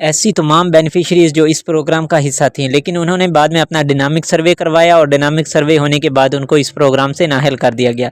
ऐसी तमाम बेनिफिशरीज़ जो इस प्रोग्राम का हिस्सा थीं, लेकिन उन्होंने बाद में अपना डायनामिक सर्वे करवाया और डायनामिक सर्वे होने के बाद उनको इस प्रोग्राम से नाअहल कर दिया गया।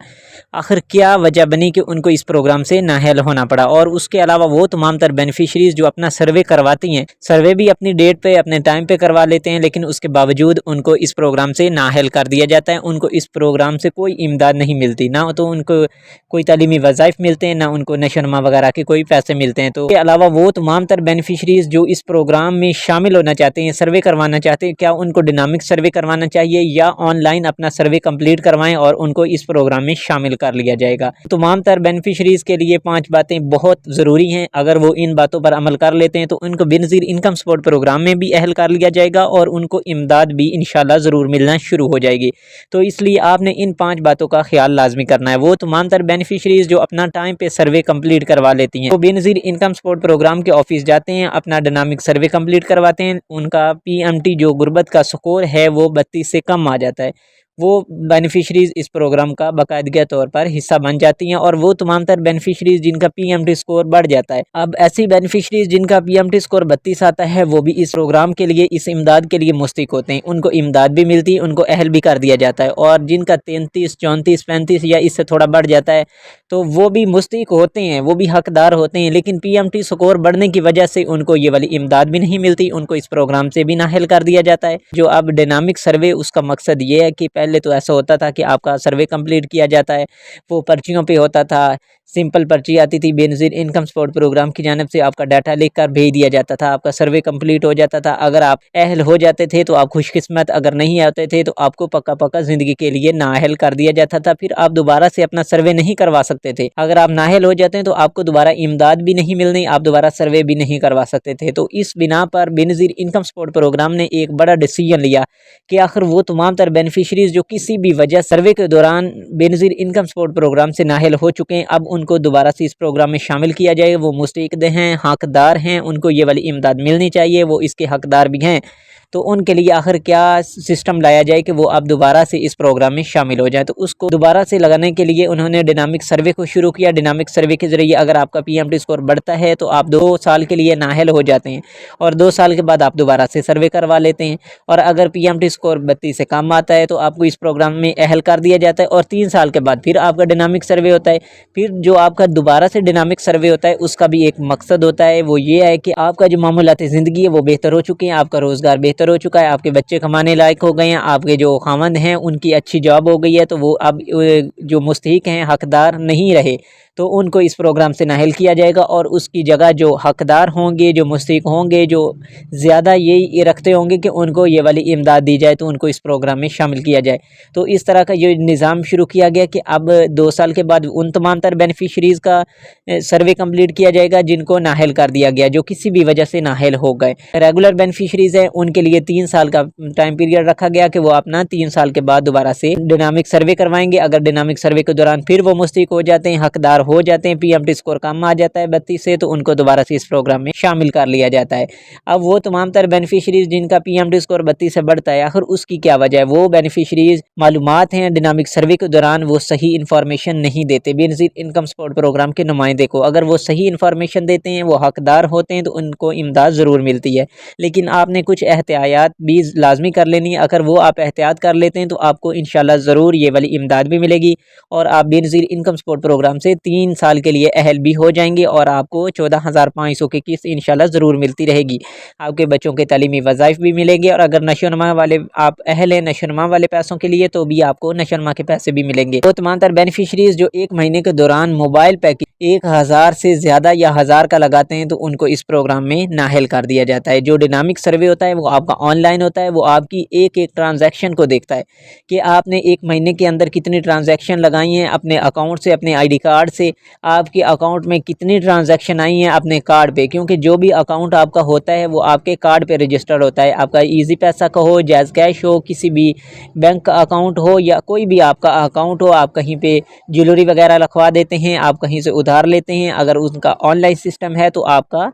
आखिर क्या वजह बनी कि उनको इस प्रोग्राम से नाअहल होना पड़ा? और उसके अलावा वो तमाम तर बेनिफिशरीज़ जो अपना सर्वे करवाती हैं, सर्वे भी अपनी डेट पे अपने टाइम पे करवा लेते हैं, लेकिन उसके बावजूद उनको इस प्रोग्राम से नाअहल कर दिया जाता है। उनको इस प्रोग्राम से कोई इमदाद नहीं मिलती, ना तो उनको कोई तालीमी वज़ाइफ मिलते हैं, ना उनको नशोनुमा वगैरह के कोई पैसे मिलते हैं। तो इसके अलावा वो तमाम तर बेनिफिशरीज़ जो इस प्रोग्राम में शामिल होना चाहते हैं, सर्वे करवाना चाहते हैं, क्या उनको डायनामिक सर्वे करवाना चाहिए या ऑनलाइन अपना सर्वे कंप्लीट करवाएं और उनको इस प्रोग्राम में शामिल कर लिया जाएगा? तमाम तर बेनिफिशरीज़ के लिए 5 बातें बहुत ज़रूरी हैं। अगर वो इन बातों पर अमल कर लेते हैं तो उनको बेनज़ीर इनकम सपोर्ट प्रोग्राम में भी अहल कर लिया जाएगा और उनको इमदाद भी इंशाल्लाह ज़रूर मिलना शुरू हो जाएगी। तो इसलिए आपने इन 5 बातों का ख्याल लाजमी करना है। वो तमाम तर बेनिफिशरीज़ जो अपना टाइम पे सर्वे कंप्लीट करवा लेती हैं, वो बेनज़ीर इनकम सपोर्ट प्रोग्राम के ऑफिस जाते हैं, अपना डायनामिक सर्वे कंप्लीट करवाते हैं, उनका पीएमटी जो गुर्बत का स्कोर है वो 32 से कम आ जाता है, वो बेनिफिशरीज़ इस प्रोग्राम का बाकायदगी तौर पर हिस्सा बन जाती हैं। और वो तमाम तर बेनिफिशरीज़ जिनका पीएमटी स्कोर बढ़ जाता है, अब ऐसी बेनिफिशरीज़ जिनका पीएमटी स्कोर 32 आता है, वो भी इस प्रोग्राम के लिए, इस इमदाद के लिए मुस्तहिक होते हैं। उनको इमदाद भी मिलती है, उनको अहल भी कर दिया जाता है। और जिनका 33, 34, 35 या इससे थोड़ा बढ़ जाता है, तो वो भी मुस्तहिक होते हैं, वो भी हकदार होते हैं, लेकिन पीएमटी स्कोर बढ़ने की वजह से उनको ये वाली इमदाद भी नहीं मिलती, उनको इस प्रोग्राम से भी नाअहल कर दिया जाता है। जो अब डायनामिक सर्वे, उसका मकसद ये है कि पहले तो ऐसा होता था कि आपका सर्वे कंप्लीट किया जाता है, वो पर्चियों पे होता था, सिंपल पर्ची आती थी, बेनज़ीर इनकम सपोर्ट प्रोग्राम की जानिब से आपका डाटा लिख कर भेज दिया जाता था, आपका सर्वे कंप्लीट हो जाता था। अगर आप अहल हो जाते थे तो आप खुशकिस्मत, अगर नहीं आते थे तो आपको पक्का पक्का ज़िंदगी के लिए नाअहल कर दिया जाता था, फिर आप दोबारा से अपना सर्वे नहीं करवा सकते थे। अगर आप नाअहल हो जाते हैं तो आपको दोबारा इमदाद भी नहीं मिलनी, आप दोबारा सर्वे भी नहीं करवा सकते थे। तो इस बिना पर बेनज़ीर इनकम सपोर्ट प्रोग्राम ने एक बड़ा डिसीजन लिया कि आखिर वो तमाम तर बेनिफिशरीज़ जो किसी भी वजह सर्वे के दौरान बेनज़ीर इनकम सपोर्ट प्रोग्राम से नाअहल हो चुके हैं, अब उनको दोबारा से इस प्रोग्राम में शामिल किया जाएगा। वो मुस्तहिक़ हैं, हकदार हैं, उनको ये वाली इमदाद मिलनी चाहिए, वो इसके हकदार भी हैं। तो उनके लिए आखिर क्या सिस्टम लाया जाए कि वो अब दोबारा से इस प्रोग्राम में शामिल हो जाए? तो उसको दोबारा से लगाने के लिए उन्होंने डायनामिक सर्वे को शुरू किया। डायनामिक सर्वे के ज़रिए अगर आपका पीएमटी स्कोर बढ़ता है तो आप 2 साल के लिए नाअहल हो जाते हैं और 2 साल के बाद आप दोबारा से सर्वे करवा लेते हैं। और अगर पीएमटी स्कोर 32 से कम आता है तो आपको इस प्रोग्राम में अहल कर दिया जाता है और 3 साल के बाद फिर आपका डायनामिक सर्वे होता है। फिर जो आपका दोबारा से डायनामिक सर्वे होता है, उसका भी एक मकसद होता है, वो ये है कि आपका जो मामूलाती ज़िंदगी है वो बेहतर हो चुकी है, आपका रोज़गार बेहतर हो चुका है, आपके बच्चे कमाने लायक हो गए हैं, आपके जो खामंद हैं उनकी अच्छी जॉब हो गई है, तो वो अब जो मुस्तहिक हैं, हकदार नहीं रहे, तो उनको इस प्रोग्राम से नाअहल किया जाएगा और उसकी जगह जो हकदार होंगे, जो मुस्तहिक होंगे, जो ज़्यादा ये रखते होंगे कि उनको ये वाली इमदाद दी जाए, तो उनको इस प्रोग्राम में शामिल किया जाए। तो इस तरह का ये निज़ाम शुरू किया गया कि अब 2 साल के बाद उन तमाम तर बेनिफिशरीज़ का सर्वे कंप्लीट किया जाएगा जिनको नाअहल कर दिया गया, जो किसी भी वजह से नाअहल हो गए। रेगुलर बेनिफिशरीज़ हैं, उनके लिए 3 साल का टाइम पीरियड रखा गया कि वो अपना 3 साल के बाद दोबारा से डायनामिक सर्वे करवाएंगे। अगर डायनामिक सर्वे के दौरान फिर वो मुस्तहिक हो जाते हैं, हकदार हो जाते हैं, पीएमटी स्कोर कम आ जाता है 32 से, तो उनको दोबारा से इस प्रोग्राम में शामिल कर लिया जाता है। अब वो तमाम तर बेनिफिशरीज़ जिनका पीएमटी स्कोर 32 से बढ़ता है, आखिर उसकी क्या वजह है? वो बेनिफिशरीज़ मालूमात हैं डायनामिक सर्वे के दौरान वो सही इन्फॉर्मेशन नहीं देते बेनज़ीर इनकम सपोर्ट प्रोग्राम के नुमाइंदे को। अगर वो सही इन्फॉर्मेशन देते हैं, वो हकदार होते हैं, तो उनको इमदाद ज़रूर मिलती है। लेकिन आपने कुछ एहतियात भी लाजमी कर लेनी है। अगर वो आप एहतियात कर लेते हैं तो आपको इंशाल्लाह ज़रूर ये वाली इमदाद भी मिलेगी और आप बेनज़ीर इनकम सपोर्ट प्रोग्राम से 3 साल के लिए अहल भी हो जाएंगे और आपको 14,500 की किस्त इंशाल्लाह ज़रूर मिलती रहेगी। आपके बच्चों के तालीमी वज़ाइफ भी मिलेंगे और अगर नशोनुमा वाले आप अहल हैं नशोनुमा वाले पैसों के लिए, तो भी आपको नशोनुमा के पैसे भी मिलेंगे। तो तमाम तर बेनिफिशरीज़ जो 1 महीने के दौरान मोबाइल पैकेज 1000 से ज़्यादा या 1000 का लगाते हैं, तो उनको इस प्रोग्राम में नाअहल कर दिया जाता है। जो डायनामिक सर्वे होता है वो आपका ऑनलाइन होता है, वो आपकी एक ट्रांजैक्शन को देखता है कि आपने 1 महीने के अंदर कितनी ट्रांजैक्शन लगाई हैं अपने अकाउंट से, अपने आईडी कार्ड से, आपके अकाउंट में कितनी ट्रांजैक्शन आई हैं अपने कार्ड पे, क्योंकि जो भी अकाउंट आपका होता है वो आपके कार्ड पे रजिस्टर्ड होता है। आपका ईजी पैसा का हो, जैज़ कैश हो, किसी भी बैंक का अकाउंट हो या कोई भी आपका अकाउंट हो, आप कहीं पे ज्वेलरी वगैरह रखवा देते हैं, आप कहीं से उधार लेते हैं, अगर उनका ऑनलाइन सिस्टम है तो आपका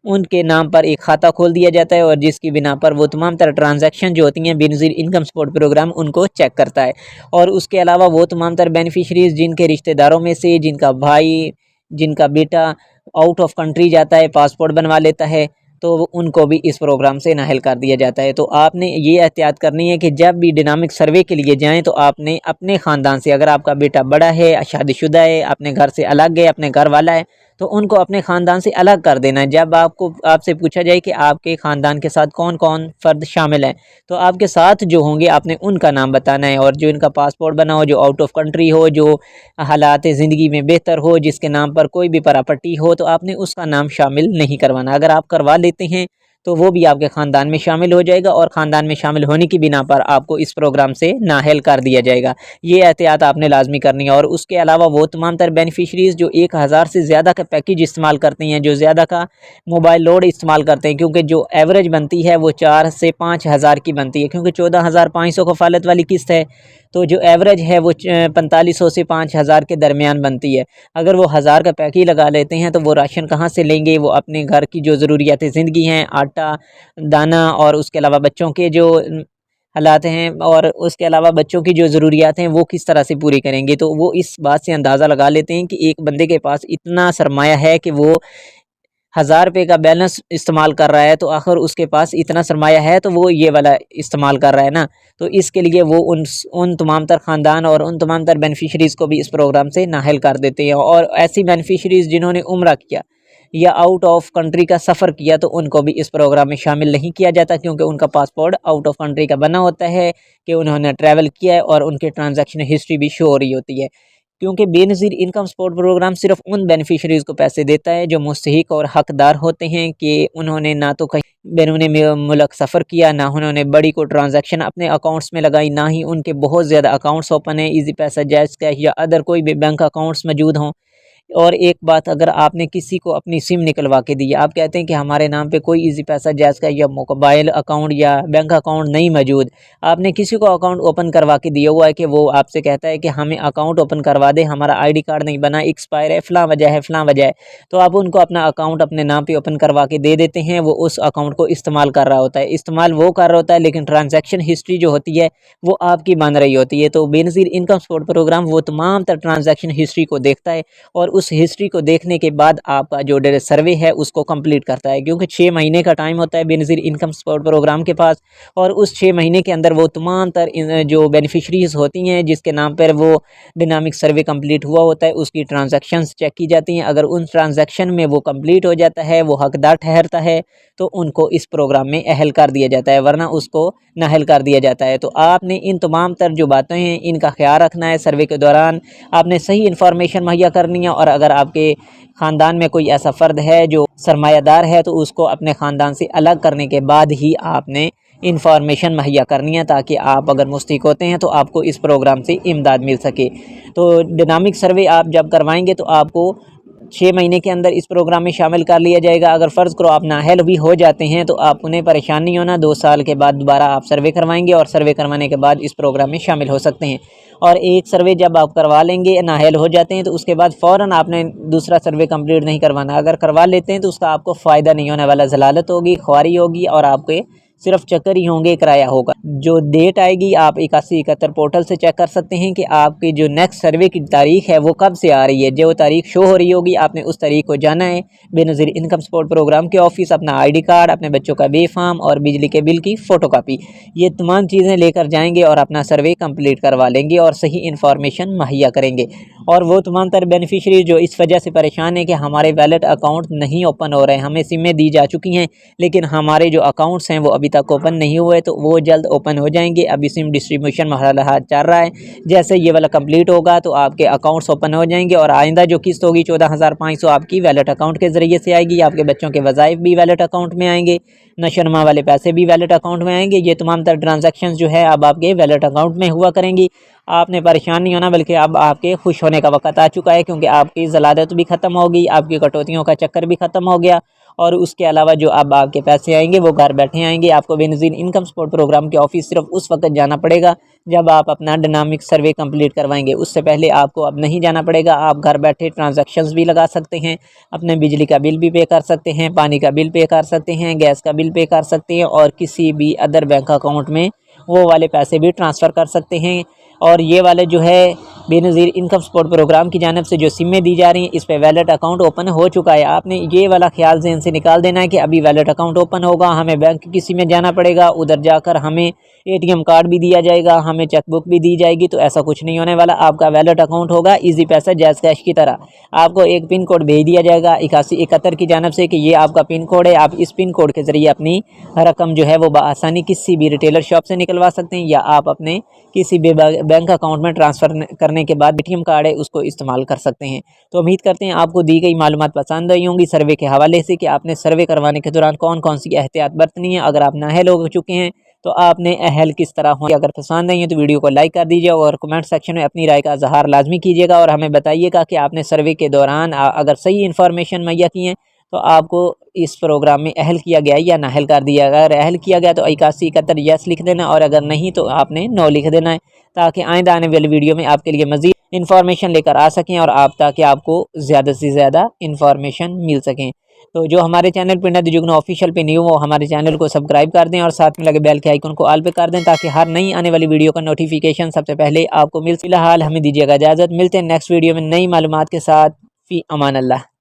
उनके नाम पर एक खाता खोल दिया जाता है और जिसकी बिना पर वो तमाम तरह ट्रांजैक्शन जो होती हैं बेनज़ीर इनकम सपोर्ट प्रोग्राम उनको चेक करता है। और उसके अलावा वो तमाम तरह बेनिफिशरीज़ जिनके रिश्तेदारों में से जिनका भाई, जिनका बेटा आउट ऑफ कंट्री जाता है, पासपोर्ट बनवा लेता है, तो उनको भी इस प्रोग्राम से नाअहल कर दिया जाता है। तो आपने ये एहतियात करनी है कि जब भी डायनामिक सर्वे के लिए जाएँ तो आपने अपने ख़ानदान से, अगर आपका बेटा बड़ा है, शादीशुदा है, अपने घर से अलग है, अपने घर वाला है, तो उनको अपने ख़ानदान से अलग कर देना है। जब आपसे पूछा जाए कि आपके ख़ानदान के साथ कौन-कौन फ़र्द शामिल हैं, तो आपके साथ जो होंगे आपने उनका नाम बताना है, और जो इनका पासपोर्ट बना हो, जो आउट ऑफ कंट्री हो, जो हालात ज़िंदगी में बेहतर हो, जिसके नाम पर कोई भी प्रॉपर्टी हो, तो आपने उसका नाम शामिल नहीं करवाना। अगर आप करवा लेते हैं तो वो भी आपके ख़ानदान में शामिल हो जाएगा, और ख़ानदान में शामिल होने की बिना पर आपको इस प्रोग्राम से नाअहल कर दिया जाएगा। ये एहतियात आपने लाज़मी करनी है। और उसके अलावा वो तमाम तर बेनिफिशरीज़ जो 1000 से ज़्यादा का पैकेज इस्तेमाल करते हैं, जो ज़्यादा का मोबाइल लोड इस्तेमाल करते हैं, क्योंकि जो एवरेज बनती है वो 4 से 5000 की बनती है, क्योंकि 14,500 कफ़ालत वाली किस्त है, तो जो एवरेज है वो 4500 से 5000 के दरमियान बनती है। अगर वो 1000 का पैकेज लगा लेते हैं तो वो राशन कहाँ से लेंगे? वो अपने घर की जो ज़रूरियात ज़िंदगी हैं, आटा, दाना, और उसके अलावा बच्चों के जो हालात हैं, और उसके अलावा बच्चों की जो ज़रूरियात हैं वो किस तरह से पूरी करेंगे? तो वो इस बात से अंदाज़ा लगा लेते हैं कि एक बंदे के पास इतना सरमाया है कि वो 1000 रुपये का बैलेंस इस्तेमाल कर रहा है, तो आखिर उसके पास इतना सरमाया है तो वो ये वाला इस्तेमाल कर रहा है ना। तो इसके लिए वो उन तमाम तर ख़ानदान और उन तमाम तर बेनिफिशरीज़ को भी इस प्रोग्राम से नाअहल कर देते हैं। और ऐसी बेनिफिशरीज़ जिन्होंने उम्रा किया या आउट ऑफ कंट्री का सफ़र किया, तो उनको भी इस प्रोग्राम में शामिल नहीं किया जाता, क्योंकि उनका पासपोर्ट आउट ऑफ कंट्री का बना होता है कि उन्होंने ट्रैवल किया है, और उनकी ट्रांजैक्शन हिस्ट्री भी शो हो रही होती है। क्योंकि बेनज़ीर इनकम सपोर्ट प्रोग्राम सिर्फ उन बेनिफिशरीज़ को पैसे देता है जो मुस्तहिक और हकदार होते हैं, कि उन्होंने ना तो कहीं बैरून मुल्क सफ़र किया, ना उन्होंने बड़ी को ट्रांजैक्शन अपने अकाउंट्स में लगाई, ना ही उनके बहुत ज़्यादा अकाउंट्स ओपन है, ईज़ी पैसा, जैज़ कैश या अदर कोई भी बैंक अकाउंट्स मौजूद हों। और एक बात, अगर आपने किसी को अपनी सिम निकलवा के दी है, आप कहते हैं कि हमारे नाम पे कोई ईज़ी पैसा, जैज़ का या मोबाइल अकाउंट या बैंक अकाउंट नहीं मौजूद, आपने किसी को अकाउंट ओपन करवा के दिया हुआ है, कि वो आपसे कहता है कि हमें अकाउंट ओपन करवा दे, हमारा आईडी कार्ड नहीं बना, एक्सपायर है, फ़लाँ वजह है, फ़लाँ वजह है, तो आप उनको अपना अकाउंट अपने नाम पे ओपन करवा के दे देते हैं। वो उस अकाउंट को इस्तेमाल कर रहा होता है, इस्तेमाल वो कर रहा होता है, लेकिन ट्रांजैक्शन हिस्ट्री जो होती है वो आपकी बन रही होती है। तो बेनज़ीर इनकम सपोर्ट प्रोग्राम वो तमाम तर ट्रांजैक्शन हिस्ट्री को देखता है, और उस हिस्ट्री को देखने के बाद आपका जो सर्वे है उसको कंप्लीट करता है, क्योंकि 6 महीने का टाइम होता है बेनज़ीर इनकम सपोर्ट प्रोग्राम के पास। और उस 6 महीने के अंदर वो तमाम तर जो बेनिफिशरीज़ होती हैं जिसके नाम पर वो डायनामिक सर्वे कंप्लीट हुआ होता है, उसकी ट्रांजैक्शंस चेक की जाती हैं। अगर उन ट्रांजैक्शन में वो कंप्लीट हो जाता है, वो हकदार ठहरता है, तो उनको इस प्रोग्राम में अहल कर दिया जाता है, वरना उसको नाअहल कर दिया जाता है। तो आपने इन तमाम तर जो बातें हैं इनका ख्याल रखना है। सर्वे के दौरान आपने सही इन्फॉर्मेशन मुहैया करनी है, और अगर आपके ख़ानदान में कोई ऐसा फ़र्द है जो सरमायादार है, तो उसको अपने ख़ानदान से अलग करने के बाद ही आपने इन्फॉर्मेशन मुहैया करनी है, ताकि आप अगर मुस्तहिक होते हैं तो आपको इस प्रोग्राम से इमदाद मिल सके। तो डायनामिक सर्वे आप जब करवाएंगे तो आपको 6 महीने के अंदर इस प्रोग्राम में शामिल कर लिया जाएगा। अगर फ़र्ज़ करो आप नाअहल भी हो जाते हैं, तो आप उन्हें परेशान नहीं होना, 2 साल के बाद दोबारा आप सर्वे करवाएंगे, और सर्वे करवाने के बाद इस प्रोग्राम में शामिल हो सकते हैं। और एक सर्वे जब आप करवा लेंगे, नाअहल हो जाते हैं, तो उसके बाद फ़ौरन आपने दूसरा सर्वे कंप्लीट नहीं करवाना। अगर करवा लेते हैं तो उसका आपको फ़ायदा नहीं होने वाला, ज़लालत होगी, ख्वारी होगी, और आपके सिर्फ चक्कर ही होंगे, किराया होगा। जो डेट आएगी आप 8171 पोर्टल से चेक कर सकते हैं कि आपकी जो नेक्स्ट सर्वे की तारीख है वो कब से आ रही है। जो तारीख शो हो रही होगी आपने उस तारीख को जाना है। बेनज़ीर इनकम सपोर्ट प्रोग्राम के ऑफिस अपना आईडी कार्ड, अपने बच्चों का बे फार्म और बिजली के बिल की फ़ोटोकॉपी, ये तमाम चीज़ें लेकर जाएंगे और अपना सर्वे कंप्लीट करवा लेंगे और सही इन्फॉर्मेशन मुहैया करेंगे। और वो तमाम तर बेनिफिशरी जो इस वजह से परेशान है कि हमारे वैलेट अकाउंट नहीं ओपन हो रहे हैं, हमें सिमें दी जा चुकी हैं लेकिन हमारे जो अकाउंट्स हैं वो अभी तक ओपन नहीं हुए, तो वो जल्द ओपन हो जाएंगे। अभी सिम डिस्ट्रीब्यूशन मरहला चल रहा है, जैसे ये वाला कंप्लीट होगा तो आपके अकाउंट्स ओपन हो जाएंगे और आइंदा जो किस्त होगी 14,500 आपकी वैलेट अकाउंट के ज़रिए से आएगी। आपके बच्चों के वज़ाइफ भी वैलेट अकाउंट में आएंगे, नशरमा वाले पैसे भी वैलेट अकाउंट में आएंगे। ये तमाम तर ट्रांजैक्शन जो है अब आपके वैलेट अकाउंट में हुआ करेंगी। आपने परेशान नहीं होना, बल्कि अब आपके खुश होने का वक्त आ चुका है, क्योंकि आपकी ज़लादत भी ख़त्म होगी, आपकी कटौतियों का चक्कर भी ख़त्म हो गया और उसके अलावा जो अब आपके पैसे आएंगे वो घर बैठे आएंगे। आपको बेनज़ीर इनकम सपोर्ट प्रोग्राम के ऑफिस सिर्फ उस वक्त जाना पड़ेगा जब आप अपना डायनामिक सर्वे कंप्लीट करवाएंगे। उससे पहले आपको अब नहीं जाना पड़ेगा। आप घर बैठे ट्रांजैक्शंस भी लगा सकते हैं, अपने बिजली का बिल भी पे कर सकते हैं, पानी का बिल पे कर सकते हैं, गैस का बिल पे कर सकते हैं और किसी भी अदर बैंक अकाउंट में वो वाले पैसे भी ट्रांसफ़र कर सकते हैं। और ये वाले जो है बेनज़ीर इनकम सपोर्ट प्रोग्राम की जानिब से जो सिमें दी जा रही हैं, इस पे वैलेट अकाउंट ओपन हो चुका है। आपने ये वाला ख्याल ज़हन से निकाल देना है कि अभी वैलेट अकाउंट ओपन होगा, हमें बैंक की सिमें जाना पड़ेगा, उधर जाकर हमें ATM कार्ड भी दिया जाएगा, हमें चेकबुक भी दी जाएगी। तो ऐसा कुछ नहीं होने वाला। आपका वैलेट अकाउंट होगा ईजी पैसा जैज़ कैश की तरह। आपको एक पिन कोड भेज दिया जाएगा 8171 की जानिब से कि ये आपका पिन कोड है। आप इस पिन कोड के ज़रिए अपनी रकम जो है वो बआसानी किसी भी रिटेलर शॉप से निकलवा सकते हैं, या आप अपने किसी भी बैंक अकाउंट में ट्रांसफ़र करने के बाद ATM कार्ड है उसको इस्तेमाल कर सकते हैं। तो उम्मीद करते हैं आपको दी गई मालूमात पसंद आई होंगी सर्वे के हवाले से, कि आपने सर्वे करवाने के दौरान कौन कौन सी एहतियात बरतनी है। अगर आप नाअहल हो चुके हैं तो आपने अहल किस तरह हो। अगर पसंद आई है तो वीडियो को लाइक कर दीजिए और कमेंट सेक्शन में अपनी राय का इज़हार लाजमी कीजिएगा, और हमें बताइएगा कि आपने सर्वे के दौरान अगर सही इन्फॉर्मेशन मुहैया की है तो आपको इस प्रोग्राम में अहल किया गया या नाअहल कर दिया गया। अगर अहल किया गया तो 8171 यस लिख देना, और अगर नहीं तो आपने नो लिख देना है, ताकि आइंदा आने वाली वीडियो में आपके लिए मज़ीद इन्फॉर्मेशन लेकर आ सकें और ताकि आपको ज़्यादा से ज़्यादा इन्फॉर्मेशन मिल सकें। तो जो हमारे चैनल पिंडा दी जुगनू ऑफिशियल पे न्यू हो, हमारे चैनल को सब्सक्राइब कर दें और साथ में लगे बेल के आइकन को ऑल पे कर दें, ताकि हर नई आने वाली वीडियो का नोटिफिकेशन सबसे पहले आपको मिल। फिलहाल हमें दीजिएगा इजाज़त, मिलते हैं नेक्स्ट वीडियो में नई मालूमात के साथ। फ़ी अमान अल्लाह।